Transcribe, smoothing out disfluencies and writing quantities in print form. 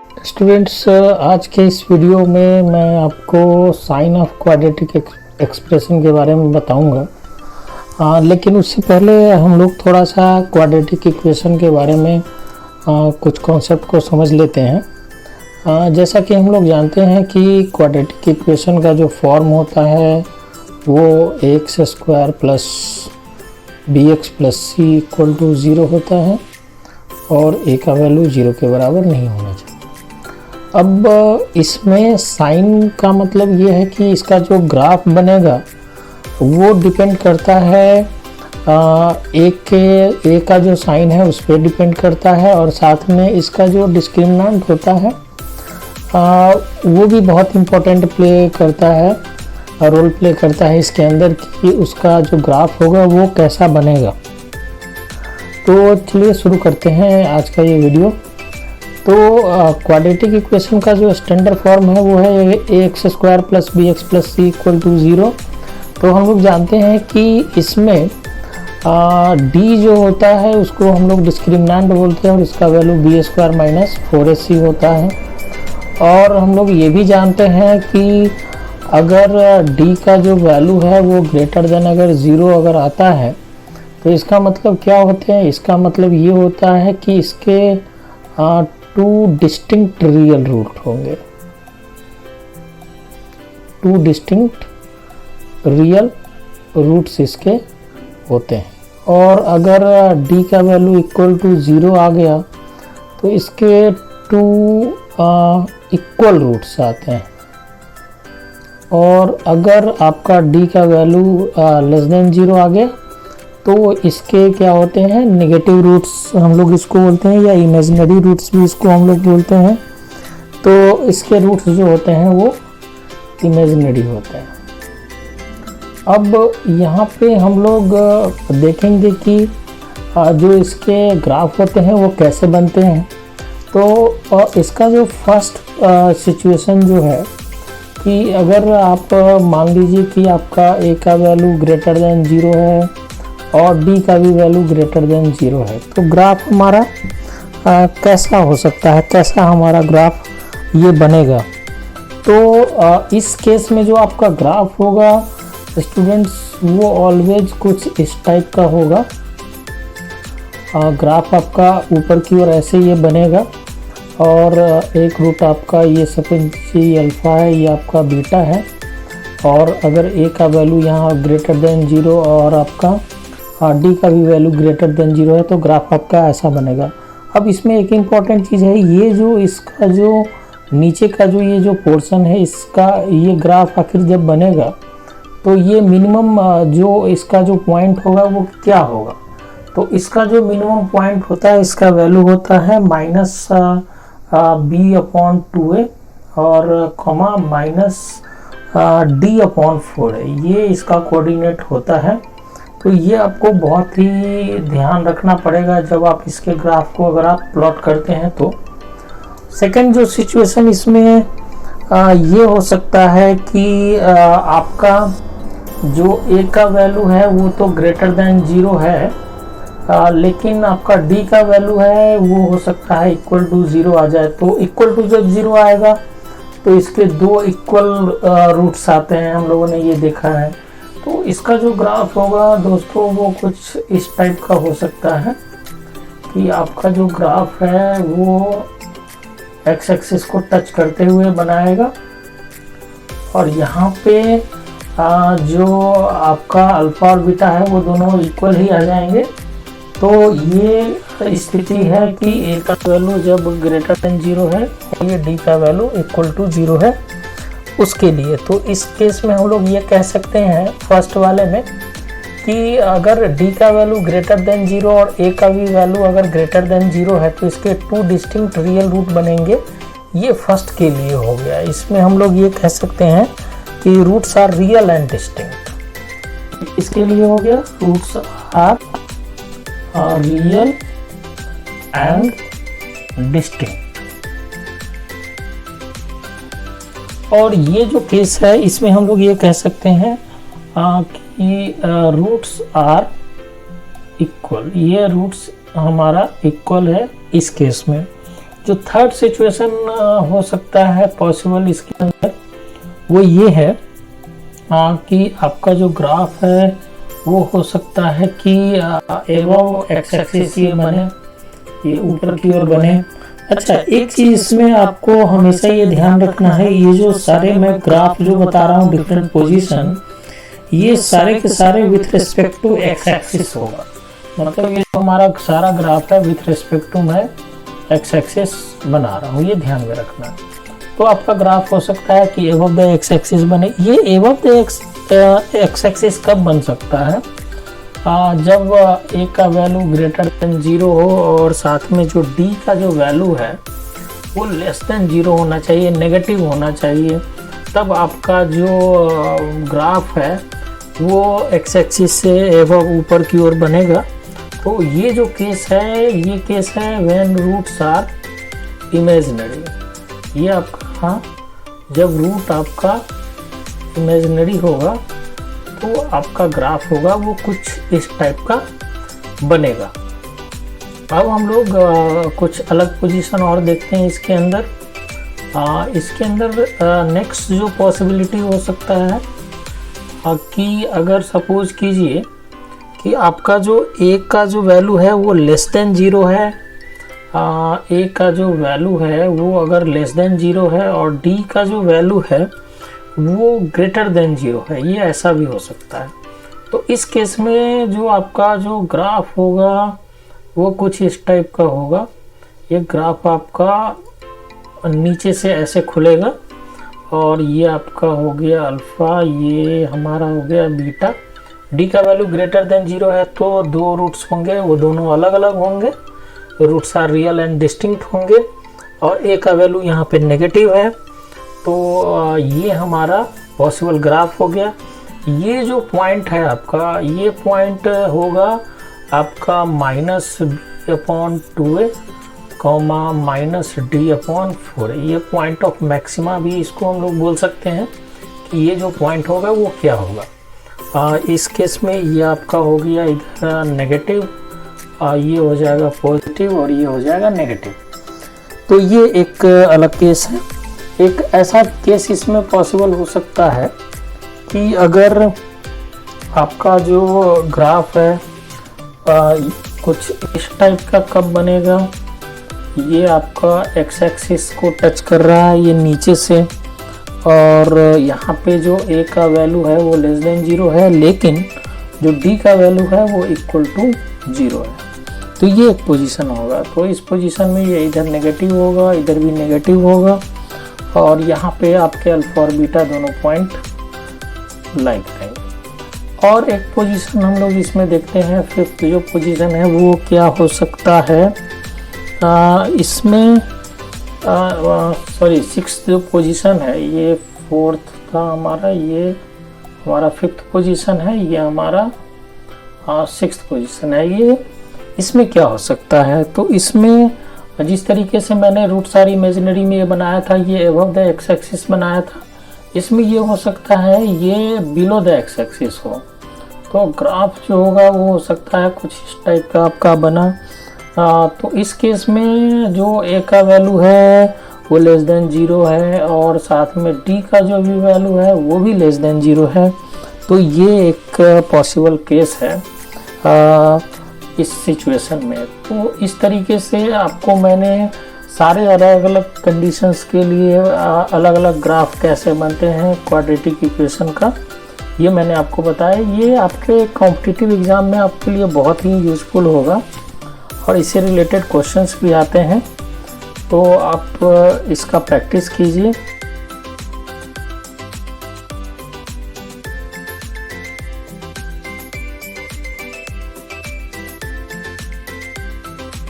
Students, आज के इस वीडियो में मैं आपको साइन ऑफ क्वाड्रेटिक एक्सप्रेशन के बारे में बताऊंगा। लेकिन उससे पहले हम लोग थोड़ा सा क्वाड्रेटिक इक्वेशन के बारे में कुछ कॉन्सेप्ट को समझ लेते हैं। जैसा कि हम लोग जानते हैं कि क्वाड्रेटिक इक्वेशन का जो फॉर्म होता है वो ax square plus bx plus C equal to 0 होता है और a का वैल्यू 0 के बराबर नहीं होना चाहिए। अब इसमें साइन का मतलब ये है कि इसका जो ग्राफ बनेगा वो डिपेंड करता है ए का जो साइन है उस पर डिपेंड करता है, और साथ में इसका जो डिस्क्रिमिनेंट होता है वो भी बहुत इम्पोर्टेंट रोल प्ले करता है इसके अंदर कि उसका जो ग्राफ होगा वो कैसा बनेगा। तो चलिए शुरू करते हैं आज का ये वीडियो। तो क्वाड्रेटिक इक्वेशन का जो स्टैंडर्ड फॉर्म है वो है ax square plus bx plus C equal to 0। तो हम लोग जानते हैं कि इसमें d जो होता है उसको हम लोग डिस्क्रिमिनेंट बोलते हैं और इसका value b square minus 4ac होता है। और हम लोग ये भी जानते हैं कि अगर d का जो वैल्यू है वो ग्रेटर देन अगर 0 अगर आता है तो इसका मतलब क्या होते हैं, इसका मतलब ये होता है कि इसके टू डिस्टिंक्ट रियल रूट होंगे, टू डिस्टिंक्ट रियल रूट्स इसके होते हैं। और अगर d का वैल्यू इक्वल टू 0 आ गया तो इसके टू इक्वल रूट्स आते हैं। और अगर आपका d का वैल्यू लेस देन 0 आ गया तो इसके क्या होते हैं, नेगेटिव रूट्स हम लोग इसको बोलते हैं, या इमेजिनरी रूट्स भी इसको हम लोग बोलते हैं। तो इसके रूट्स जो होते हैं वो इमेजिनरी होते हैं। अब यहाँ पे हम लोग देखेंगे कि जो इसके ग्राफ होते हैं वो कैसे बनते हैं। तो इसका जो फर्स्ट सिचुएशन जो है कि अगर आप मान लीजिए कि आपका a का वैल्यू ग्रेटर देन 0 है और d का भी वैल्यू ग्रेटर देन 0 है, तो ग्राफ हमारा कैसा हो सकता है, कैसा हमारा ग्राफ ये बनेगा। तो इस केस में जो आपका ग्राफ होगा स्टूडेंट्स वो ऑलवेज कुछ इस टाइप का होगा। ग्राफ आपका ऊपर की ओर ऐसे ये बनेगा और एक रूट आपका ये सफिक्स अल्फा है, ये आपका बीटा है। और अगर a का वैल्यू यहाँ ग्रेटर देन 0 और आपका d का भी वैल्यू ग्रेटर देन 0 है तो ग्राफ आपका ऐसा बनेगा। अब इसमें एक इम्पॉर्टेंट चीज़ है, ये जो इसका जो नीचे का जो ये जो पोर्शन है इसका ये ग्राफ आखिर जब बनेगा तो ये मिनिमम जो इसका जो पॉइंट होगा वो क्या होगा। तो इसका जो मिनिमम पॉइंट होता है इसका वैल्यू होता है माइनस b/2a और कॉमा माइनस d/4 है, ये इसका कोऑर्डिनेट होता है। तो ये आपको बहुत ही ध्यान रखना पड़ेगा जब आप इसके ग्राफ को अगर आप प्लॉट करते हैं। तो सेकंड जो सिचुएशन इसमें ये हो सकता है कि आपका जो a का वैल्यू है वो तो ग्रेटर देन 0 है, लेकिन आपका d का वैल्यू है वो हो सकता है इक्वल टू 0 आ जाए। तो इक्वल टू जब 0 आएगा तो इसके दो इक्वल रूट्स आते हैं, हम लोगों ने ये देखा है। तो इसका जो ग्राफ होगा दोस्तों वो कुछ इस टाइप का हो सकता है कि आपका जो ग्राफ है वो एक्स एक्सिस को टच करते हुए बनाएगा और यहाँ पे जो आपका अल्फा और बीटा है वो दोनों इक्वल ही आ जाएंगे। तो ये स्थिति है कि a का वैल्यू जब ग्रेटर देन 0 है और ये d का वैल्यू इक्वल टू 0 है उसके लिए। तो इस केस में हम लोग ये कह सकते हैं फर्स्ट वाले में कि अगर d का वैल्यू ग्रेटर देन 0 और a का भी वैल्यू अगर ग्रेटर देन 0 है तो इसके टू डिस्टिंक्ट रियल रूट बनेंगे। ये फर्स्ट के लिए हो गया। इसमें हम लोग ये कह सकते हैं कि roots are real and distinct. इसके लिए हो गया roots are real and distinct. और ये जो केस है इसमें हम लोग ये कह सकते हैं कि रूट्स आर इक्वल, ये रूट्स हमारा इक्वल है इस केस में। जो थर्ड सिचुएशन हो सकता है पॉसिबल इसके अंदर, वो ये है कि आपका जो ग्राफ है वो हो सकता है कि एबव एक्स एक्सिस ये बने, ये ऊपर की ओर बने। अच्छा, एक चीज इसमें आपको हमेशा ये ध्यान रखना है, ये जो सारे मैं ग्राफ जो बता रहा हूँ डिफरेंट पोजीशन, ये सारे के सारे with respect to X axis होगा। मतलब ये जो हमारा सारा ग्राफ है विथ रिस्पेक्ट टू मैं एक्स एक्सिस बना रहा हूँ, ये ध्यान में रखना। तो आपका ग्राफ हो सकता है कि एबव द एक्स एक्सिस बने। ये एबव द एक्स एक्सिस कब बन सकता है? जब a का वैल्यू ग्रेटर देन 0 हो और साथ में जो d का जो वैल्यू है वो लेस देन 0 होना चाहिए, नेगेटिव होना चाहिए, तब आपका जो ग्राफ है वो एक्स एक्सिस से एबव ऊपर की ओर बनेगा। तो ये जो केस है, ये केस है व्हेन रूट्स आर इमेजिनरी। ये आपका जब रूट आपका इमेजिनरी होगा तो आपका ग्राफ होगा वो कुछ इस टाइप का बनेगा। अब हम लोग कुछ अलग पोजीशन और देखते हैं इसके अंदर। इसके अंदर नेक्स्ट जो पॉसिबिलिटी हो सकता है कि अगर सपोज कीजिए कि आपका जो a का जो वैल्यू है वो लेस देन 0 है, a का जो वैल्यू है वो अगर लेस देन 0 है और d का जो वैल्यू है वो ग्रेटर देन 0 है, ये ऐसा भी हो सकता है। तो इस केस में जो आपका जो ग्राफ होगा वो कुछ इस टाइप का होगा। ये ग्राफ आपका नीचे से ऐसे खुलेगा और ये आपका हो गया अल्फा, ये हमारा हो गया बीटा। डी का वैल्यू ग्रेटर देन 0 है तो दो रूट्स होंगे, वो दोनों अलग अलग होंगे, roots are real and distinct होंगे। और ए का वैल्यू यहाँ पे नेगेटिव है, तो ये हमारा पॉसिबल ग्राफ हो गया। ये जो पॉइंट है आपका, ये पॉइंट होगा आपका -b/2a, -d/4। ये पॉइंट ऑफ मैक्सिमा भी इसको हम लोग बोल सकते हैं कि ये जो पॉइंट होगा वो क्या होगा। इस केस में ये आपका हो गया इधर नेगेटिव, ये हो जाएगा पॉजिटिव और ये हो जाएगा नेगेटिव। तो ये एक अलग केस है। एक ऐसा केस इसमें पॉसिबल हो सकता है कि अगर आपका जो ग्राफ है कुछ इस टाइप का कब बनेगा, ये आपका एक्स एक्सिस को टच कर रहा है ये नीचे से, और यहाँ पे जो a का वैल्यू है वो लेस देन 0 है, लेकिन जो d का वैल्यू है वो इक्वल टू 0 है। तो ये एक पोजीशन होगा। तो इस पोजीशन में ये इधर नेगेटिव होगा, इधर भी नेगेटिव होगा, और यहाँ पे आपके अल्फा और बीटा दोनों पॉइंट लाइक रहेंगे। और एक पोजीशन हम लोग इसमें देखते हैं, फिफ्थ जो पोजीशन है वो क्या हो सकता है। इसमें सिक्स्थ जो पोजीशन है, ये फोर्थ था हमारा, ये हमारा फिफ्थ पोजीशन है, ये हमारा सिक्स्थ पोजीशन है। ये इसमें क्या हो सकता है, तो इसमें जिस तरीके से मैंने रूट सारी इमेजिनरी में ये बनाया था, ये अबव द एक्स एक्सिस बनाया था, इसमें ये हो सकता है ये बिलो द एक्स एक्सिस हो। तो ग्राफ जो होगा वो हो सकता है कुछ इस टाइप का आपका बना। तो इस केस में जो a का वैल्यू है वो लेस देन 0 है और साथ में d का जो भी वैल्यू है वो भी लेस देन 0 है। तो ये एक पॉसिबल केस है इस सिचुएशन में। तो इस तरीके से आपको मैंने सारे अलग अलग कंडीशंस के लिए अलग अलग ग्राफ कैसे बनते हैं क्वाड्रेटिक इक्वेशन का, ये मैंने आपको बताया। ये आपके कॉम्पिटिटिव एग्ज़ाम में आपके लिए बहुत ही यूज़फुल होगा और इससे रिलेटेड क्वेश्चंस भी आते हैं, तो आप इसका प्रैक्टिस कीजिए।